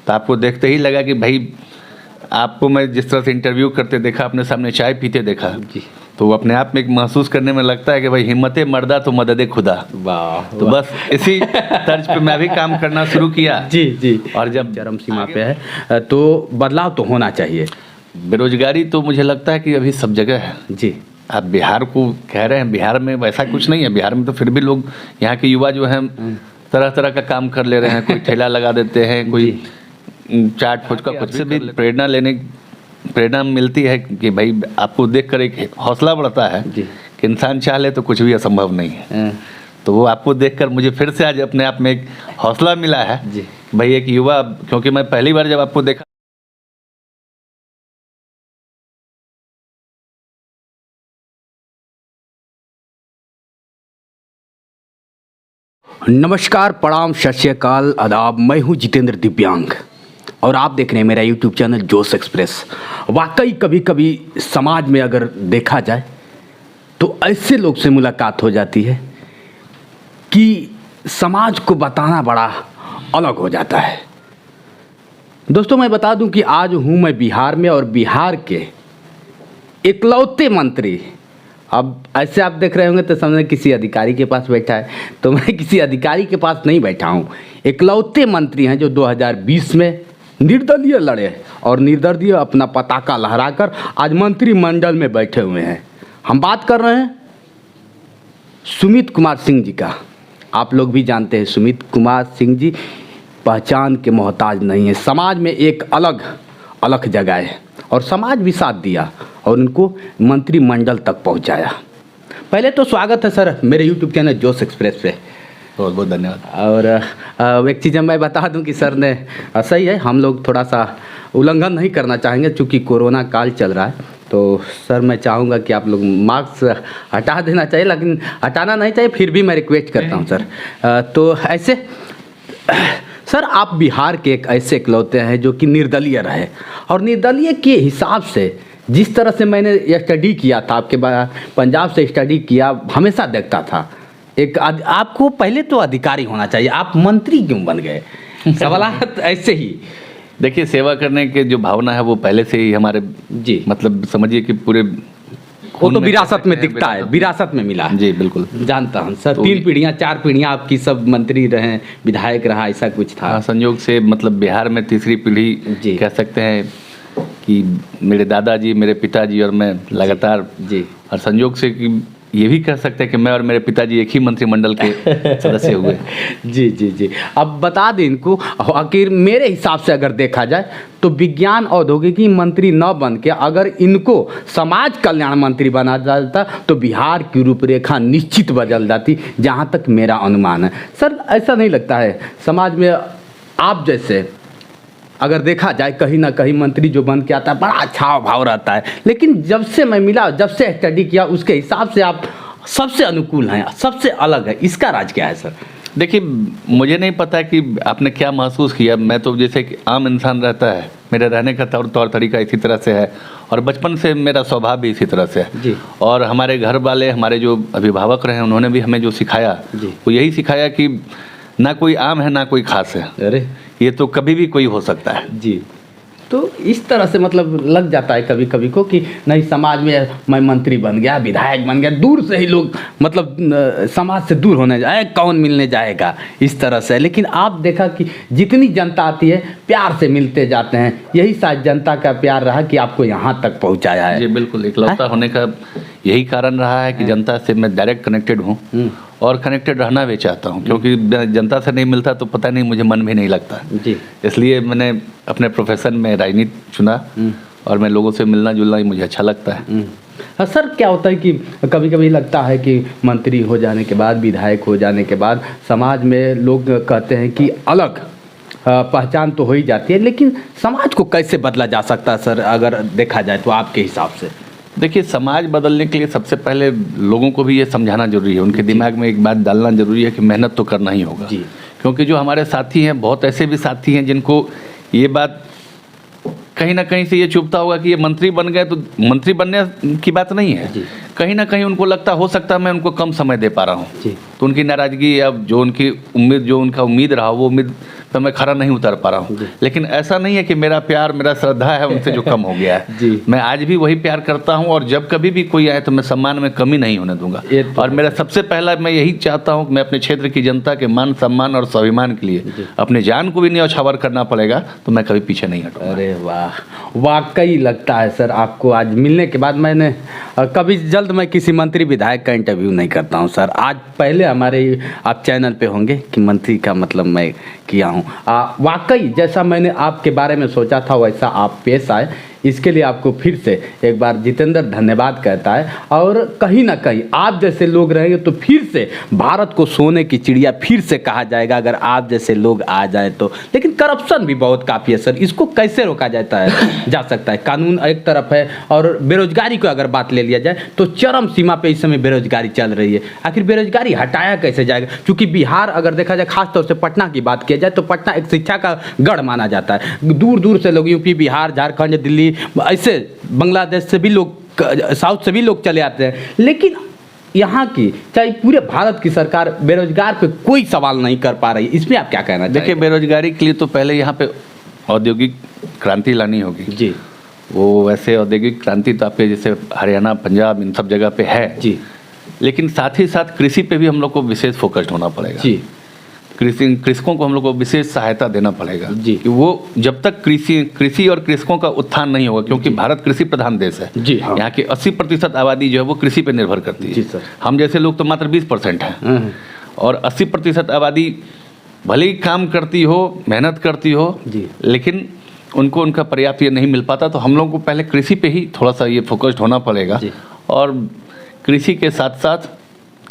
तो आपको देखते ही लगा कि भाई आपको मैं जिस तरह से इंटरव्यू करते देखा, अपने सामने चाय पीते देखा जी, तो वो अपने आप में एक महसूस करने में लगता है कि भाई हिम्मते मर्दा तो मदद खुदा। वाह, तो बस इसी तर्ज पे मैं भी काम करना शुरू किया। जी जी। और जब चरम सीमा पे है तो बदलाव तो होना चाहिए। बेरोजगारी तो मुझे लगता है कि अभी सब जगह है जी, आप बिहार को कह रहे हैं, बिहार में वैसा कुछ नहीं है। बिहार में तो फिर भी लोग, यहाँ के युवा जो हैं तरह तरह का काम कर ले रहे हैं। कोई ठेला लगा देते हैं, कोई चाट फुचका, कुछ से भी प्रेरणा मिलती है कि भाई आपको देखकर एक हौसला बढ़ता है जी। कि इंसान चाह ले तो कुछ भी असंभव नहीं है। तो वो आपको देखकर मुझे फिर से आज अपने आप में एक हौसला मिला है जी। भाई एक युवा, क्योंकि मैं पहली बार जब आपको देखा नमस्कार, प्रणाम, सत श्री अकाल, आदाब। मैं हूं जितेंद्र दिव्यांग और आप देख रहे हैं मेरा यूट्यूब चैनल जोश एक्सप्रेस। वाकई कभी कभी समाज में अगर देखा जाए तो ऐसे लोग से मुलाकात हो जाती है कि समाज को बताना बड़ा अलग हो जाता है। दोस्तों, मैं बता दूं कि आज हूं मैं बिहार में और बिहार के इकलौते मंत्री, अब ऐसे आप देख रहे होंगे तो समझे किसी अधिकारी के पास बैठा है, तो मैं किसी अधिकारी के पास नहीं बैठा हूँ। इकलौते मंत्री हैं जो 2020 में निर्दलीय लड़े और निर्दलीय अपना पताका लहराकर आज मंत्रिमंडल में बैठे हुए हैं। हम बात कर रहे हैं सुमित कुमार सिंह जी का। आप लोग भी जानते हैं सुमित कुमार सिंह जी पहचान के मोहताज नहीं है। समाज में एक अलग जगह है और समाज भी साथ दिया और उनको मंत्रिमंडल तक पहुंचाया। पहले तो स्वागत है सर मेरे यूट्यूब चैनल जोश एक्सप्रेस पे। बहुत बहुत धन्यवाद। और एक चीज़ मैं बता दूं कि सर ने सही है, हम लोग थोड़ा सा उल्लंघन नहीं करना चाहेंगे चूँकि कोरोना काल चल रहा है। तो सर मैं चाहूँगा कि आप लोग मास्क हटा देना चाहिए, लेकिन हटाना नहीं चाहिए, फिर भी मैं रिक्वेस्ट करता हूँ सर। तो ऐसे सर आप बिहार के एक ऐसे इकलौते हैं जो कि निर्दलीय रहे और निर्दलीय के हिसाब से जिस तरह से मैंने यह स्टडी किया था, आपके पंजाब से स्टडी किया, हमेशा देखता था एक आपको पहले तो अधिकारी होना चाहिए, आप मंत्री क्यों बन गए? सवाल ऐसे ही। देखिए, सेवा करने के जो भावना है वो पहले से ही हमारे, जी, मतलब समझिए कि पूरे वो तो विरासत में दिखता है, विरासत में मिला है। जी बिल्कुल, जानता हूँ सर। 3 पीढ़ियाँ 4 पीढ़ियाँ आपकी सब मंत्री रहे, विधायक रहा, ऐसा कुछ था। संयोग से मतलब बिहार में तीसरी पीढ़ी कह सकते हैं कि मेरे दादाजी, मेरे पिताजी और मैं लगातार जी। और संयोग से कि ये भी कह सकते हैं कि मैं और मेरे पिताजी एक ही मंत्रिमंडल के सदस्य हुए। जी जी जी। अब बता दें इनको, आखिर मेरे हिसाब से अगर देखा जाए तो विज्ञान औद्योगिकी मंत्री न बन के अगर इनको समाज कल्याण मंत्री बना जाता तो बिहार की रूपरेखा निश्चित बदल जाती, जहाँ तक मेरा अनुमान है। सर ऐसा नहीं लगता है समाज में आप जैसे अगर देखा जाए कहीं ना कहीं मंत्री जो बन के आता है बड़ा अच्छा भाव रहता है, लेकिन जब से मैं मिला, जब से स्टडी किया, उसके हिसाब से आप सबसे अनुकूल हैं, सबसे अलग है। इसका राज क्या है सर? देखिए, मुझे नहीं पता कि आपने क्या महसूस किया। मैं तो जैसे कि आम इंसान रहता है, मेरे रहने का तौर तरीका इसी तरह से है और बचपन से मेरा स्वभाव भी इसी तरह से है जी। और हमारे घर वाले, हमारे जो अभिभावक रहे, उन्होंने भी हमें जो सिखाया वो यही सिखाया कि ना कोई आम है ना कोई खास है। अरे ये तो कभी भी कोई हो सकता है। जी। तो इस तरह से मतलब लग जाता है कभी कभी को कि नहीं, समाज में मैं मंत्री बन गया, विधायक बन गया, दूर से ही लोग मतलब समाज से दूर होने जाए, कौन मिलने जाएगा, इस तरह से। लेकिन आप देखा कि जितनी जनता आती है प्यार से मिलते जाते हैं, यही शायद जनता का प्यार रहा कि आपको यहाँ तक पहुँचाया है। जी बिल्कुल, इकलौता होने का यही कारण रहा है कि जनता से मैं डायरेक्ट कनेक्टेड हूँ और कनेक्टेड रहना भी चाहता हूँ, क्योंकि जनता से नहीं मिलता तो पता नहीं, मुझे मन भी नहीं लगता जी। इसलिए मैंने अपने प्रोफेशन में राजनीति चुना और मैं लोगों से मिलना जुलना ही मुझे अच्छा लगता है। हाँ सर, क्या होता है कि कभी कभी लगता है कि मंत्री हो जाने के बाद, विधायक हो जाने के बाद समाज में लोग कहते हैं कि अलग पहचान तो हो ही जाती है, लेकिन समाज को कैसे बदला जा सकता है सर अगर देखा जाए तो आपके हिसाब से? देखिए, समाज बदलने के लिए सबसे पहले लोगों को भी ये समझाना जरूरी है, उनके दिमाग में एक बात डालना जरूरी है कि मेहनत तो करना ही होगा। क्योंकि जो हमारे साथी हैं, बहुत ऐसे भी साथी हैं जिनको ये बात कहीं ना कहीं से ये चुभता होगा कि ये मंत्री बन गए तो मंत्री बनने की बात नहीं है। कहीं ना कहीं उनको लगता हो सकता है मैं उनको कम समय दे पा रहा हूँ, तो उनकी नाराज़गी या जो उनकी उम्मीद, जो उनका उम्मीद रहा वो उम्मीद तो मैं खरा नहीं उतर पा रहा हूँ। लेकिन ऐसा नहीं है कि मेरा प्यार, मेरा श्रद्धा है उनसे जो कम हो गया है। जी। मैं आज भी वही प्यार करता हूँ, और जब कभी भी कोई आए तो मैं सम्मान में कमी नहीं होने दूंगा। और मेरा सबसे पहला मैं यही चाहता हूँ कि मैं अपने क्षेत्र की जनता के मान सम्मान और स्वाभिमान के लिए अपने जान को भी न्यौछावर करना पड़ेगा, तो मैं कभी पीछे नहीं हटूंगा। अरे वाह, वाकई लगता है सर आपको आज मिलने के बाद। मैंने कभी जल्द मैं किसी मंत्री विधायक का इंटरव्यू नहीं करता हूं सर, आज पहले हमारे आप चैनल पे होंगे कि मंत्री का मतलब मैं किया हूं। वाकई जैसा मैंने आपके बारे में सोचा था वैसा आप पेश आए, इसके लिए आपको फिर से एक बार जितेंद्र धन्यवाद कहता है। और कहीं ना कहीं आप जैसे लोग रहेंगे तो फिर से भारत को सोने की चिड़िया फिर से कहा जाएगा, अगर आप जैसे लोग आ जाए तो। लेकिन करप्शन भी बहुत काफ़ी है सर, इसको कैसे रोका जाता है जा सकता है? कानून एक तरफ है, और बेरोजगारी को अगर बात ले लिया जाए तो चरम सीमा पे इस समय बेरोजगारी चल रही है। आखिर बेरोजगारी हटाया कैसे जाएगा? क्योंकि बिहार अगर देखा जाए, खासतौर से पटना की बात किया जाए तो पटना एक शिक्षा का गढ़ माना जाता है। दूर दूर से लोग यूपी, बिहार, झारखंड, दिल्ली, ऐसे बांग्लादेश से भी लोग, साउथ से भी लोग चले आते हैं। लेकिन यहाँ की चाहे पूरे भारत की सरकार बेरोजगार पे कोई सवाल नहीं कर पा रही, इसमें आप क्या कहना चाहिए? देखिए, बेरोजगारी के लिए तो पहले यहाँ पे औद्योगिक क्रांति लानी होगी जी। वो वैसे औद्योगिक क्रांति तो आपके जैसे हरियाणा, पंजाब, इन सब जगह पे है जी। लेकिन साथ ही साथ कृषि पे भी हम लोग को विशेष फोकस्ड होना पड़ेगा जी। कृषकों को हम लोग को विशेष सहायता देना पड़ेगा जी। कि वो जब तक कृषि और कृषकों का उत्थान नहीं होगा, क्योंकि भारत कृषि प्रधान देश है। जी हाँ। यहाँ की 80% आबादी जो है वो कृषि पे निर्भर करती है। जी सर। हम जैसे लोग तो मात्र 20% हैं, और 80% आबादी भले ही काम करती हो, मेहनत करती हो जी, लेकिन उनको उनका पर्याप्त ये नहीं मिल पाता। तो हम लोग को पहले कृषि पे ही थोड़ा सा ये फोकस्ड होना पड़ेगा। और कृषि के साथ साथ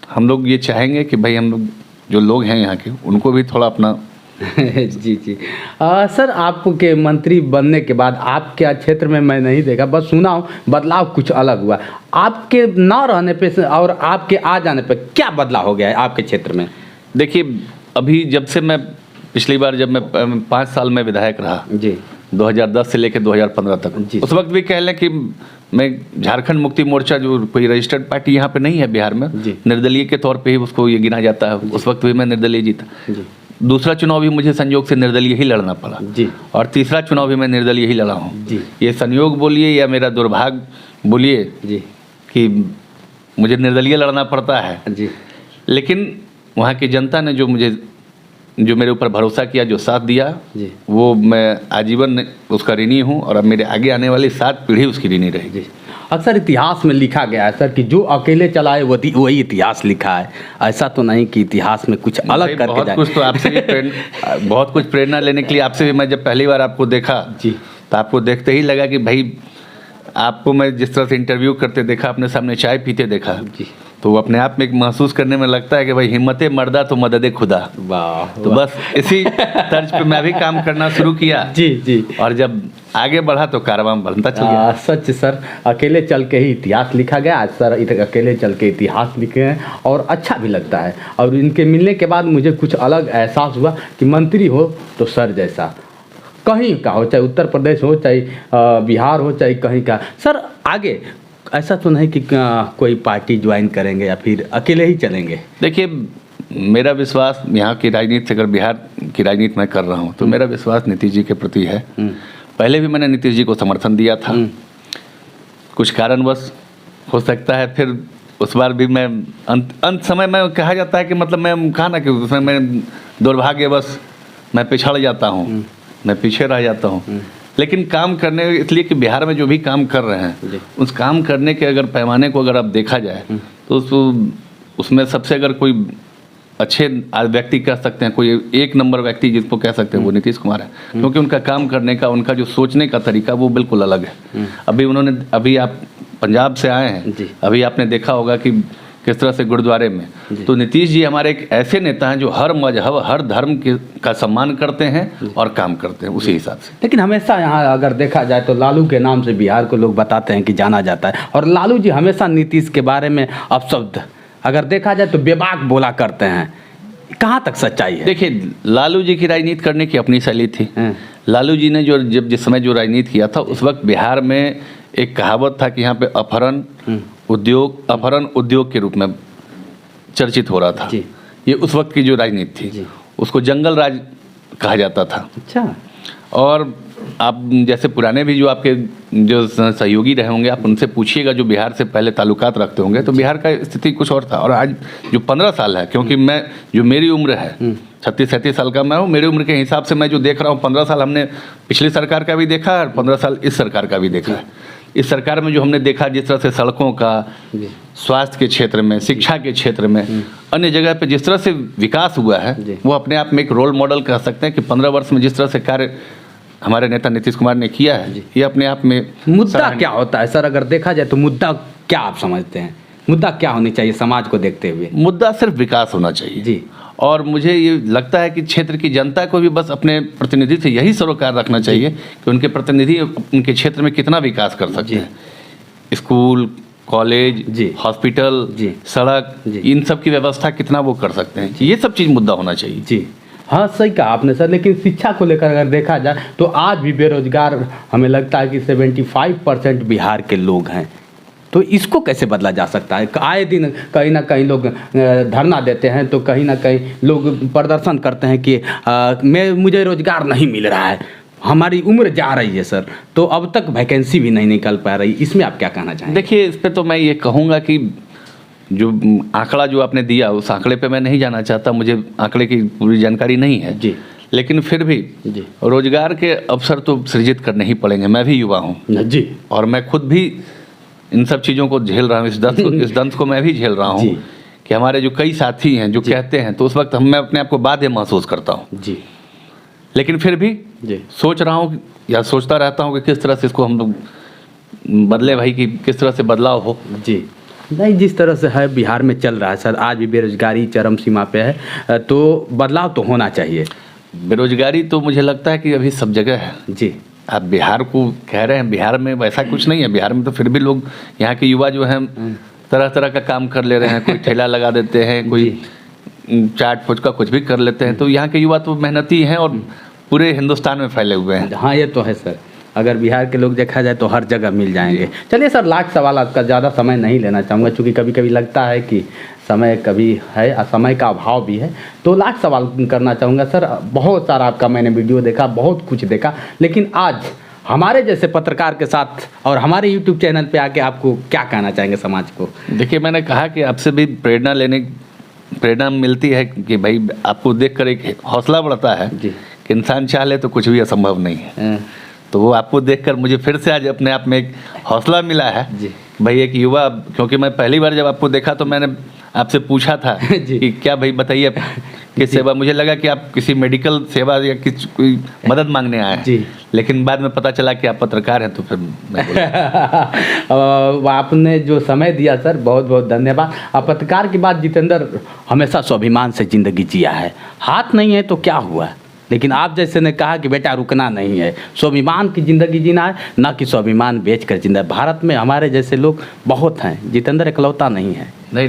हम लोग ये चाहेंगे कि भाई हम लोग जो लोग हैं यहाँ के, उनको भी थोड़ा अपना जी जी। सर, आपके मंत्री बनने के बाद आपके क्षेत्र में मैं नहीं देखा, बस सुना हूँ बदलाव कुछ अलग हुआ। आपके ना रहने पे और आपके आ जाने पे क्या बदलाव हो गया है आपके क्षेत्र में? देखिए, अभी जब से मैं पिछली बार जब मैं 5 साल में विधायक रहा जी, 2010 से लेकर 2015 तक, उस वक्त भी कह लें कि मैं झारखंड मुक्ति मोर्चा जो कोई रजिस्टर्ड पार्टी यहाँ पे नहीं है बिहार में, निर्दलीय के तौर पे ही उसको ये गिना जाता है। उस वक्त भी मैं निर्दलीय जीता। दूसरा चुनाव भी मुझे संयोग से निर्दलीय ही लड़ना पड़ा जी, और तीसरा चुनाव भी मैं निर्दलीय ही लड़ा हूँ जी। ये संयोग बोलिए या मेरा दुर्भाग्य बोलिए जी कि मुझे निर्दलीय लड़ना पड़ता है जी। लेकिन वहाँ की जनता ने जो मेरे ऊपर भरोसा किया, जो साथ दिया जी, वो मैं आजीवन उसका ऋणी हूँ, और अब मेरे आगे आने वाली 7 पीढ़ी उसकी ऋणी रहेगी। अक्सर इतिहास में लिखा गया है सर कि जो अकेले चलाए वही इतिहास लिखा है। ऐसा तो नहीं कि इतिहास में कुछ अलग करके बहुत जाए। कुछ तो आपसे भी बहुत कुछ प्रेरणा लेने के लिए आपसे भी मैं जब पहली बार आपको देखा जी, तो आपको देखते ही लगा कि भाई आपको मैं जिस तरह से इंटरव्यू करते देखा, अपने सामने चाय पीते देखा जी, तो अपने आप में एक महसूस करने में लगता है कि भाई हिम्मते मर्दा तो मददे खुदा। वाह। तो बस इसी तर्ज पे मैं भी काम करना शुरू किया जी जी, और जब आगे बढ़ा तो कारवां बनता चल गया। सच सर, अकेले चल के ही इतिहास लिखा गया। आज सर अकेले चल के इतिहास लिखे हैं और अच्छा भी लगता है। और इनके मिलने के बाद मुझे कुछ अलग एहसास हुआ कि मंत्री हो तो सर जैसा, कहीं का हो, चाहे उत्तर प्रदेश हो, चाहे बिहार हो, चाहे कहीं का। सर आगे ऐसा तो नहीं कि कोई पार्टी ज्वाइन करेंगे या फिर अकेले ही चलेंगे? देखिए, मेरा विश्वास यहाँ की राजनीति से, अगर बिहार की राजनीति मैं कर रहा हूँ तो मेरा विश्वास नीतीश जी के प्रति है। पहले भी मैंने नीतीश जी को समर्थन दिया था, कुछ कारणवश हो सकता है फिर उस बार भी मैं अंत समय में कहा जाता है कि मतलब मैं कहा ना कि उसमें मैं दुर्भाग्यवश मैं पिछड़ जाता हूँ, मैं पीछे रह जाता हूँ। लेकिन काम करने, इसलिए कि बिहार में जो भी काम कर रहे हैं उस काम करने के अगर पैमाने को अगर आप देखा जाए तो उसमें सबसे अगर कोई अच्छे व्यक्ति कह सकते हैं, कोई एक नंबर व्यक्ति जिसको कह सकते हैं वो नीतीश कुमार है। क्योंकि उनका काम करने का, उनका जो सोचने का तरीका वो बिल्कुल अलग है। अभी आप पंजाब से आए हैं, अभी आपने देखा होगा कि किस तरह से गुरुद्वारे में, तो नीतीश जी हमारे एक ऐसे नेता हैं जो हर मजहब, हर धर्म का सम्मान करते हैं और काम करते हैं उसी हिसाब से। लेकिन हमेशा यहाँ अगर देखा जाए तो लालू के नाम से बिहार को लोग बताते हैं कि जाना जाता है, और लालू जी हमेशा नीतीश के बारे में अपशब्द अगर देखा जाए तो बेबाक बोला करते हैं। कहाँ तक सच्चाई है? देखिए, लालू जी की राजनीति करने की अपनी शैली थी। लालू जी ने जिस समय जो राजनीति किया था उस वक्त बिहार में एक कहावत था कि यहाँ पे अपहरण उद्योग के रूप में चर्चित हो रहा था। ये उस वक्त की जो राजनीति थी, उसको जंगल राज कहा जाता था। अच्छा। और आप जैसे पुराने भी जो आपके जो सहयोगी रहे होंगे, आप उनसे पूछिएगा जो बिहार से पहले ताल्लुकात रखते होंगे, तो बिहार का स्थिति कुछ और था। और आज जो 15 साल है, क्योंकि मैं जो मेरी उम्र है 36-37 साल का मैं हूँ, मेरी उम्र के हिसाब से मैं जो देख रहा हूँ, 15 साल हमने पिछली सरकार का भी देखा है और 15 साल इस सरकार का भी देखा है। इस सरकार में जो हमने देखा, जिस तरह से सड़कों का, स्वास्थ्य के क्षेत्र में, शिक्षा के क्षेत्र में, अन्य जगह पे जिस तरह से विकास हुआ है, वो अपने आप में एक रोल मॉडल कह सकते हैं कि 15 वर्ष में जिस तरह से कार्य हमारे नेता नीतीश कुमार ने किया है, ये अपने आप में। मुद्दा क्या होता है सर, अगर देखा जाए तो मुद्दा क्या आप समझते हैं, मुद्दा क्या होनी चाहिए समाज को देखते हुए? मुद्दा सिर्फ विकास होना चाहिए जी। और मुझे ये लगता है कि क्षेत्र की जनता को भी बस अपने प्रतिनिधि से यही सरोकार रखना चाहिए कि उनके प्रतिनिधि उनके क्षेत्र में कितना विकास कर सकते हैं। स्कूल, कॉलेज, हॉस्पिटल, सड़क, इन सब की व्यवस्था कितना वो कर सकते हैं, ये सब चीज़ मुद्दा होना चाहिए। जी हाँ, सही कहा आपने सर। लेकिन शिक्षा को लेकर अगर देखा जाए तो आज भी बेरोजगार हमें लगता है कि 75% बिहार के लोग हैं। तो इसको कैसे बदला जा सकता है? आए दिन कहीं ना कहीं लोग धरना देते हैं, तो कहीं ना कहीं लोग प्रदर्शन करते हैं कि मुझे रोजगार नहीं मिल रहा है, हमारी उम्र जा रही है सर, तो अब तक वैकेंसी भी नहीं निकल पा रही। इसमें आप क्या कहना चाहेंगे? देखिए, इस पर तो मैं ये कहूँगा कि जो आंकड़ा जो आपने दिया, उस आंकड़े पे मैं नहीं जाना चाहता, मुझे आंकड़े की पूरी जानकारी नहीं है जी। लेकिन फिर भी रोजगार के अवसर तो सृजित करने ही पड़ेंगे। मैं भी युवा हूँ जी, और मैं खुद भी इन सब चीज़ों को झेल रहा हूँ, इस दंश को मैं भी झेल रहा हूँ कि हमारे जो कई साथी हैं जो कहते हैं, तो उस वक्त मैं अपने आप को बाध्य महसूस करता हूँ जी। लेकिन फिर भी सोच रहा हूँ या सोचता रहता हूँ कि किस तरह से इसको हम लोग बदले भाई, कि किस तरह से बदलाव हो जी। नहीं, जिस तरह से है बिहार में चल रहा है सर, आज भी बेरोजगारी चरम सीमा पे है, तो बदलाव तो होना चाहिए। बेरोजगारी तो मुझे लगता है कि अभी सब जगह है जी। आप बिहार को कह रहे हैं, बिहार में वैसा कुछ नहीं है। बिहार में तो फिर भी लोग, यहाँ के युवा जो हैं, तरह तरह का काम कर ले रहे हैं। कोई ठेला लगा देते हैं, कोई चाट फुचका कुछ भी कर लेते हैं। तो यहाँ के युवा तो मेहनती हैं और पूरे हिंदुस्तान में फैले हुए हैं। हाँ, ये तो है सर। अगर बिहार के लोग देखा जाए तो हर जगह मिल जाएंगे। चलिए सर, लास्ट सवाल आपका, ज़्यादा समय नहीं लेना चाहूँगा, क्योंकि कभी कभी लगता है कि समय कभी है और समय का अभाव भी है। तो लास्ट सवाल करना चाहूँगा सर, बहुत सारा आपका मैंने वीडियो देखा, बहुत कुछ देखा, लेकिन आज हमारे जैसे पत्रकार के साथ और हमारे यूट्यूब चैनल पे आके आपको क्या कहना चाहेंगे समाज को? देखिए, मैंने कहा कि आपसे भी प्रेरणा मिलती है कि भाई आपको देखकर एक हौसला बढ़ता है कि इंसान चाह ले तो कुछ भी असंभव नहीं है। तो वो आपको देखकर मुझे फिर से आज अपने आप में एक हौसला मिला है भाई, एक युवा, क्योंकि मैं पहली बार जब आपको देखा तो मैंने आपसे पूछा था कि क्या भाई बताइए किस सेवा, मुझे लगा कि आप किसी मेडिकल सेवा या कोई मदद मांगने आए हैं, लेकिन बाद में पता चला कि आप पत्रकार हैं, तो फिर मैं आपने जो समय दिया सर, बहुत बहुत धन्यवाद। आप पत्रकार की बात जितेंद्र हमेशा स्वाभिमान से ज़िंदगी जिया है, हाथ नहीं है तो क्या हुआ, लेकिन आप जैसे ने कहा कि बेटा रुकना नहीं है, स्वाभिमान की ज़िंदगी जीना है, ना कि स्वाभिमान बेच कर जिंदा। भारत में हमारे जैसे लोग बहुत हैं, जितेंद्र इकलौता नहीं है। नहीं,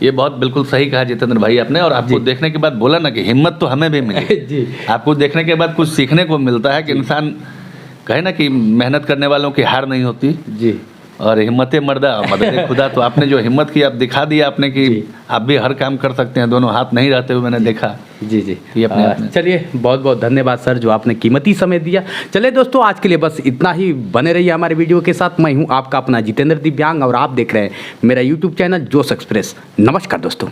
ये बहुत बिल्कुल सही कहा जितेंद्र भाई आपने। और आपको देखने के बाद बोला ना कि हिम्मत तो हमें भी मिली जी। आपको देखने के बाद कुछ सीखने को मिलता है कि इंसान कहे ना कि मेहनत करने वालों की हार नहीं होती जी, और हिम्मत मर्दा मदद खुदा। तो आपने जो हिम्मत की, आप दिखा दिया आपने कि आप भी हर काम कर सकते हैं, दोनों हाथ नहीं रहते हुए मैंने देखा जी। ये अपने चलिए, बहुत बहुत धन्यवाद सर जो आपने कीमती समय दिया। चलिए दोस्तों, आज के लिए बस इतना ही। बने रहिए हमारे वीडियो के साथ। मैं हूं आपका अपना जितेंद्र दिव्यांग और आप देख रहे हैं मेरा यूट्यूब चैनल जोश एक्सप्रेस। नमस्कार दोस्तों।